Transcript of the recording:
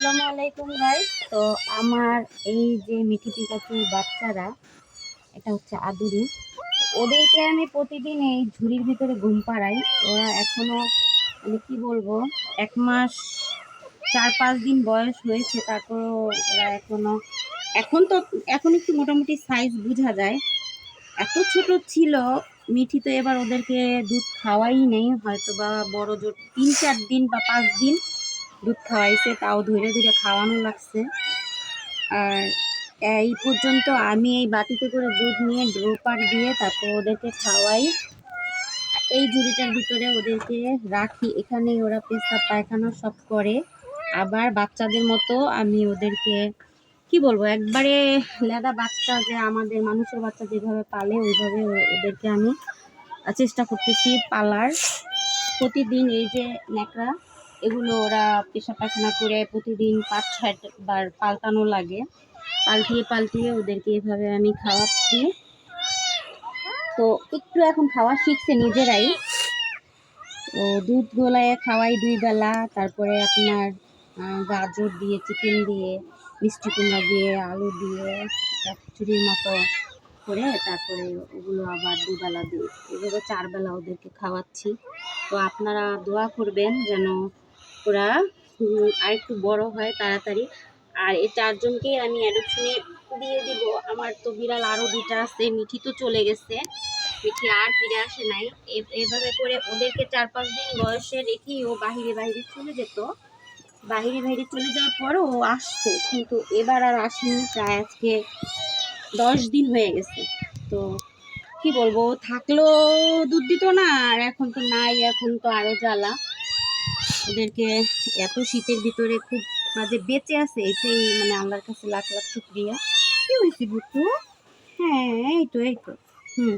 আসসালামু আলাইকুম গাইস। তো আমার এই যে মিঠি পিকাচুর বাচ্চারা, এটা হচ্ছে আদুরি। ওদেরকে আমি প্রতিদিন এই ঝুড়ির ভিতরে ঘুম পাড়াই। ওরা এখনো মানে কি বলবো, 1 মাস 4-5 দিন বয়স হয়েছে, তারপরও ওরা এখনো এখন একটু মোটামুটি সাইজ বোঝা যায়। এত ছোট ছিল মিঠি, তো এবার ওদেরকে দুধ খাওয়াই নেই, হয়তো বা বড় জোর 3-4 দিন বা 5 দিন দুধ খাওয়াইছে, তাও ধীরে ধীরে খাওয়ানো লাগছে। আর এই পর্যন্ত আমি এই বাটিতে করে দুধ নিয়ে ড্রপার দিয়ে তারপর ওদেরকে খাওয়াই। এই ঝুড়িটার ভিতরে ওদেরকে রাখি, এখানেই ওরা পেশাব পায়খানা সব করে। আবার বাচ্চাদের মতো আমি ওদেরকে কি বলবো, একবারে লেদা বাচ্চা, যে আমাদের মানুষের বাচ্চা যেভাবে পালে ওইভাবে ওদেরকে আমি চেষ্টা করতেছি পালার। প্রতিদিন এই যে ন্যাকড়া, এগুলো ওরা পেশাব পায়খানা করে প্রতিদিন 5-6 বার পাল্টানো লাগে। পাল্টিয়ে পাল্টিয়ে ওদেরকে এভাবে আমি খাওয়াচ্ছি। তো একটু এখন খাওয়া শিখছে নিজেরাই। তো দুধ গোলায় খাওয়াই 2 বেলা, তারপরে আপনার গাজর দিয়ে, চিকেন দিয়ে, মিষ্টি কুমড়া দিয়ে, আলু দিয়ে একটা খিচুড়ির মতো করে তারপরে ওগুলো আবার 2 বেলা দিই। এভাবে 4 বেলা ওদেরকে খাওয়াচ্ছি। তো আপনারা দোয়া করবেন যেন ওরা আরেকটু বড় হয় তাড়াতাড়ি। আর এই 4জনকে আমি অ্যাডপশনে দিয়ে দিব। আমার তো বিড়াল আরও 2টা আছে, মিঠি তো চলে গেছে, মিঠি আর ফিরে আসে নাই। এভাবে করে ওদেরকে 4-5 দিন বয়সে রেখেই ও বাহিরে বাহিরে চলে যেত। বাহিরে বাহিরে চলে যাওয়ার পরও ও আসতো, কিন্তু এবার আর আসেনি। প্রায় আজকে 10 দিন হয়ে গেছে। তো কি বলবো, থাকলেও দুধ দিত না, আর এখন তো নাই, এখন তো আরো জ্বালা। ওদেরকে এত শীতের ভিতরে খুব মাঝে বেঁচে আছে, এটাই মানে আল্লাহর কাছে লাখ লাখ শুক্রিয়া। কি হয়েছে বুটু? হ্যাঁ, এই তো হুম।